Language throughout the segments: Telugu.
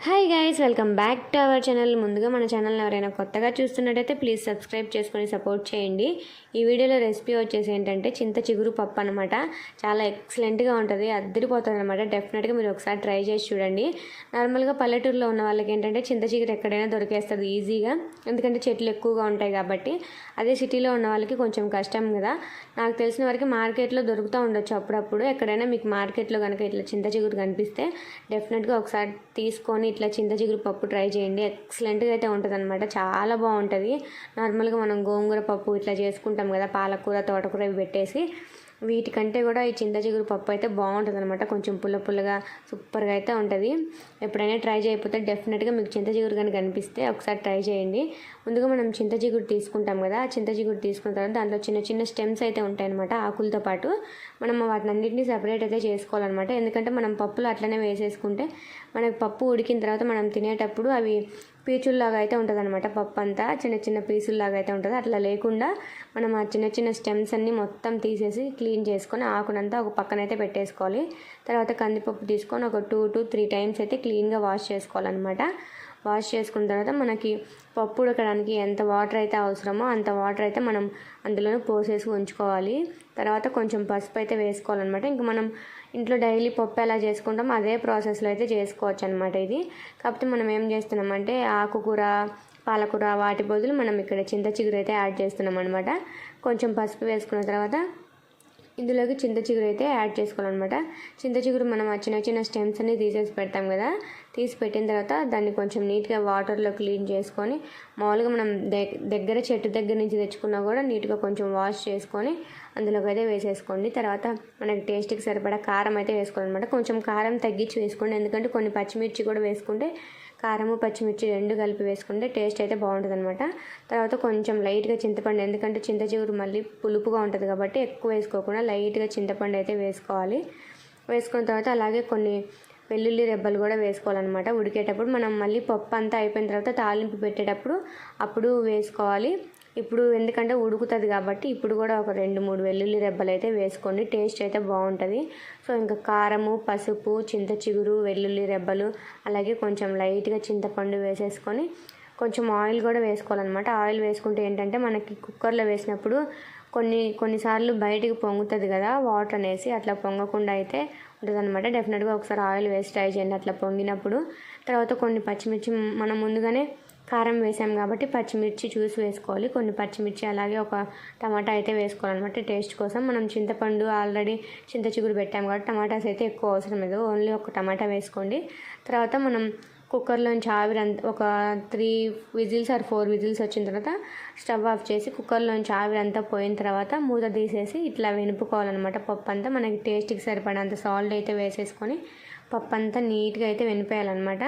Hi guys, welcome back to our channel. ముందుగా మన ఛానల్ని ఎవరైనా కొత్తగా చూస్తున్నట్టయితే ప్లీజ్ సబ్స్క్రైబ్ చేసుకొని సపోర్ట్ చేయండి. ఈ వీడియోలో రెసిపీ వచ్చేసి ఏంటంటే చింత చిగురు పప్పు అనమాట. చాలా ఎక్సలెంట్గా ఉంటుంది, అద్దరిపోతుంది అనమాట. డెఫినెట్గా మీరు ఒకసారి ట్రై చేసి చూడండి. నార్మల్గా పల్లెటూరులో ఉన్న వాళ్ళకి ఏంటంటే చింత చిగురు ఎక్కడైనా దొరికేస్తుంది ఈజీగా, ఎందుకంటే చెట్లు ఎక్కువగా ఉంటాయి కాబట్టి. అదే సిటీలో ఉన్న వాళ్ళకి కొంచెం కష్టం కదా. నాకు తెలిసిన వరకు మార్కెట్లో దొరుకుతూ ఉండొచ్చు అప్పుడప్పుడు. ఎక్కడైనా మీకు మార్కెట్లో కనుక ఇట్లా చింత చిగురు కనిపిస్తే డెఫినెట్గా ఒకసారి తీసుకొని ఇట్లా చింత చిగురు పప్పు ట్రై చేయండి. ఎక్సలెంట్గా అయితే ఉంటుంది అనమాట, చాలా బాగుంటుంది. నార్మల్గా మనం గోంగూర పప్పు ఇట్లా చేసుకుంటాం కదా, పాలకూర తోటకూర ఇవి పెట్టేసి, వీటికంటే కూడా ఈ చింత చిగురు పప్పు అయితే బాగుంటుంది అనమాట. కొంచెం పుల్ల పుల్లగా సూపర్గా అయితే ఉంటుంది. ఎప్పుడైనా ట్రై చేయకపోతే డెఫినెట్గా మీకు చింత చిగురు కనుక కనిపిస్తే ఒకసారి ట్రై చేయండి. ముందుగా మనం చింత చిగురు తీసుకుంటాం కదా, ఆ చింత చిగురు తీసుకున్న తర్వాత దాంట్లో చిన్న చిన్న స్టెమ్స్ అయితే ఉంటాయన్నమాట. ఆకులతో పాటు మనం వాటిని అన్నింటినీ సెపరేట్ అయితే చేసుకోవాలన్నమాట. ఎందుకంటే మనం పప్పులు అట్లనే వేసేసుకుంటే మనకి పప్పు ఉడికిన తర్వాత మనం తినేటప్పుడు అవి పీచుల్లాగా అయితే ఉంటుంది అనమాట. పప్పు అంతా చిన్న చిన్న పీసుల్లాగా అయితే ఉంటుంది. అట్లా లేకుండా మనం ఆ చిన్న చిన్న స్టెమ్స్ అన్నీ మొత్తం తీసేసి క్లీన్ చేసుకొని ఆకునంతా ఒక పక్కన అయితే పెట్టేసుకోవాలి. తర్వాత కందిపప్పు తీసుకొని ఒక 2 to 3 టైమ్స్ అయితే క్లీన్గా వాష్ చేసుకోవాలన్నమాట. వాష్ చేసుకున్న తర్వాత మనకి పప్పు ఉడకడానికి ఎంత వాటర్ అయితే అవసరమో అంత వాటర్ అయితే మనం అందులోనే పోసేసి ఉంచుకోవాలి. తర్వాత కొంచెం పసుపు అయితే వేసుకోవాలన్నమాట. ఇంకా మనం ఇంట్లో డైలీ పప్పు ఎలా చేసుకుంటామో అదే ప్రాసెస్లో అయితే చేసుకోవచ్చు అనమాట ఇది. కాకపోతే మనం ఏం చేస్తున్నామంటే ఆకుకూర, పాలకూర వాటి బదులు మనం ఇక్కడ చింత చిగురు అయితే యాడ్ చేస్తున్నాం అనమాట. కొంచెం పసుపు వేసుకున్న తర్వాత ఇందులోకి చింత చిగురు అయితే యాడ్ చేసుకోవాలన్నమాట. చింత చిగురు మనం ఆ చిన్న చిన్న స్టెమ్స్ అన్ని తీసేసి పెడతాం కదా, తీసి పెట్టిన తర్వాత దాన్ని కొంచెం నీట్గా వాటర్లో క్లీన్ చేసుకొని, మామూలుగా మనం దగ్గర చెట్టు దగ్గర నుంచి తెచ్చుకున్నా కూడా నీట్గా కొంచెం వాష్ చేసుకొని అందులోకి అయితే వేసేసుకోండి. తర్వాత మనకి టేస్ట్కి సరిపడా కారం అయితే వేసుకోవాలన్నమాట. కొంచెం కారం తగ్గించి వేసుకోండి, ఎందుకంటే కొన్ని పచ్చిమిర్చి కూడా వేసుకుంటే కారము పచ్చిమిర్చి రెండు కలిపి వేసుకుంటే టేస్ట్ అయితే బాగుంటుంది అనమాట. తర్వాత కొంచెం లైట్గా చింతపండు, ఎందుకంటే చింత చిగురు మళ్ళీ పులుపుగా ఉంటుంది కాబట్టి ఎక్కువ వేసుకోకుండా లైట్గా చింతపండు అయితే వేసుకోవాలి. వేసుకున్న తర్వాత అలాగే కొన్ని వెల్లుల్లి రెబ్బలు కూడా వేసుకోవాలన్నమాట. ఉడికేటప్పుడు మనం మళ్ళీ పప్పు అంతా అయిపోయిన తర్వాత తాలింపు పెట్టేటప్పుడు అప్పుడు వేసుకోవాలి. ఇప్పుడు ఎందుకంటే ఉడుకుతుంది కాబట్టి ఇప్పుడు కూడా ఒక 2-3 వెల్లుల్లి రెబ్బలు అయితే వేసుకోండి, టేస్ట్ అయితే బాగుంటుంది. సో ఇంకా కారము, పసుపు, చింత చిగురు, వెల్లుల్లి రెబ్బలు, అలాగే కొంచెం లైట్గా చింతపండు వేసేసుకొని కొంచెం ఆయిల్ కూడా వేసుకోవాలన్నమాట. ఆయిల్ వేసుకుంటే ఏంటంటే మనకి కుక్కర్లో వేసినప్పుడు కొన్నిసార్లు బయటికి పొంగుతుంది కదా వాటర్ అనేసి, అట్లా పొంగకుండా అయితే ఉంటుంది అనమాట. డెఫినెట్గా ఒకసారి ఆయిల్ వేసి ట్రై చేయండి అట్లా పొంగినప్పుడు. తర్వాత కొన్ని పచ్చిమిర్చి మనం ముందుగానే కారం వేసాం కాబట్టి పచ్చిమిర్చి చూసి వేసుకోవాలి. కొన్ని పచ్చిమిర్చి అలాగే ఒక టమాటా అయితే వేసుకోవాలన్నమాట టేస్ట్ కోసం. మనం చింతపండు ఆల్రెడీ చింత చిగురు పెట్టాం కాబట్టి టమాటాస్ అయితే ఎక్కువ అవసరం లేదు, ఓన్లీ ఒక టమాటా వేసుకోండి. తర్వాత మనం కుక్కర్లోంచి ఆవిరంతా ఒక 3 విజిల్స్ ఆర్ 4 విజిల్స్ వచ్చిన తర్వాత స్టవ్ ఆఫ్ చేసి కుక్కర్లోంచి ఆవిరంతా పోయిన తర్వాత మూత తీసేసి ఇట్లా వెనుపుకోవాలన్నమాట. పప్పు అంతా మనకి టేస్ట్కి సరిపడంత సాల్ట్ అయితే వేసేసుకొని పప్పు అంతా నీట్గా అయితే వెనిపేయాలన్నమాట.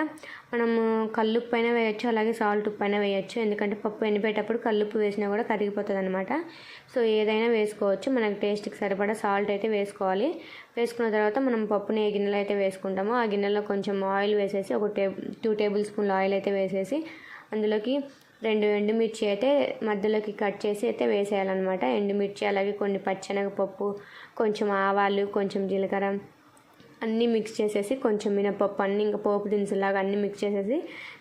మనము కల్లుప్పు అయినా వేయచ్చు, అలాగే సాల్ట్ ఉప్పు అయినా వేయచ్చు, ఎందుకంటే పప్పు వెనిపేటప్పుడు కల్లుప్పు వేసినా కూడా కరిగిపోతుంది అనమాట. సో ఏదైనా వేసుకోవచ్చు, మనకు టేస్ట్కి సరిపడా సాల్ట్ అయితే వేసుకోవాలి. వేసుకున్న తర్వాత మనం పప్పుని ఏ గిన్నెలో అయితే వేసుకుంటామో ఆ గిన్నెలో కొంచెం ఆయిల్ వేసేసి ఒక 2 టేబుల్ స్పూన్ల ఆయిల్ అయితే వేసేసి అందులోకి 2 ఎండుమిర్చి అయితే మధ్యలోకి కట్ చేసి అయితే వేసేయాలన్నమాట. ఎండుమిర్చి అలాగే కొన్ని పచ్చెనగపప్పు, కొంచెం ఆవాలు, కొంచెం జీలకర్ర అన్నీ మిక్స్ చేసేసి కొంచెం మినపప్పు అన్నీ ఇంకా పోపు దినుసులాగా అన్నీ మిక్స్ చేసేసి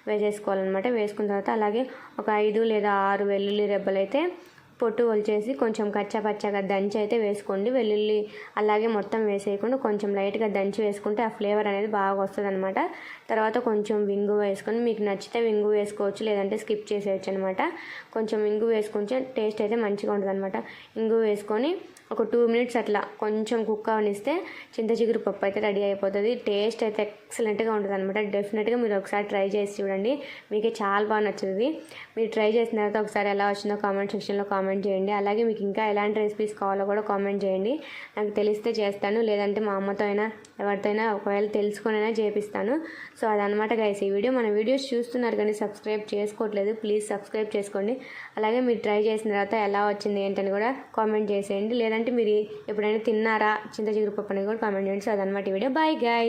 వేసేసుకోవాలన్నమాట. వేసుకున్న తర్వాత అలాగే ఒక 5 లేదా 6 వెల్లుల్లి రెబ్బలు అయితే పొట్టు ఒలిచేసి కొంచెం కచ్చాపచ్చాగా దంచి అయితే వేసుకోండి. వెల్లుల్లి అలాగే మొత్తం వేసేయకుండా కొంచెం లైట్గా దంచి వేసుకుంటే ఆ ఫ్లేవర్ అనేది బాగా వస్తుంది అనమాట. తర్వాత కొంచెం వింగు వేసుకొని, మీకు నచ్చితే వింగు వేసుకోవచ్చు, లేదంటే స్కిప్ చేసేయచ్చు అనమాట. కొంచెం వింగు వేసుకుంటే టేస్ట్ అయితే మంచిగా ఉంటుంది అనమాట. ఇంగు వేసుకొని ఒక 2 మినిట్స్ అట్లా కొంచెం కుక్ అవనిస్తే చింత చిగురు పప్పు అయితే రెడీ అయిపోతుంది. టేస్ట్ అయితే ఎక్సలెంట్గా ఉంటుంది అనమాట. డెఫినెట్గా మీరు ఒకసారి ట్రై చేసి చూడండి, మీకే చాలా బాగా నచ్చుతుంది. మీరు ట్రై చేసిన తర్వాత ఒకసారి ఎలా వచ్చిందో కామెంట్ సెక్షన్లో కామెంట్ చేయండి. అలాగే మీకు ఇంకా ఎలాంటి రెసిపీస్ కావాలో కూడా కామెంట్ చేయండి, నాకు తెలిస్తే చేస్తాను, లేదంటే మా అమ్మతో అయినా ఎవరితో అయినా ఒకవేళ తెలుసుకొనైనా చేపిస్తాను. సో అదనమాట గైస్ ఈ వీడియో. మన వీడియోస్ చూస్తున్నారు కానీ సబ్స్క్రైబ్ చేసుకోవట్లేదు, ప్లీజ్ సబ్స్క్రైబ్ చేసుకోండి. అలాగే మీరు ట్రై చేసిన తర్వాత ఎలా వచ్చింది ఏంటని కూడా కామెంట్ చేసేయండి, లేదంటే మీరు ఎప్పుడైనా తిన్నారా చింత చిగురు పప్పు అని కూడా కామెంట్ చేయండి. సో అదనమాట ఈ వీడియో. Bye guys.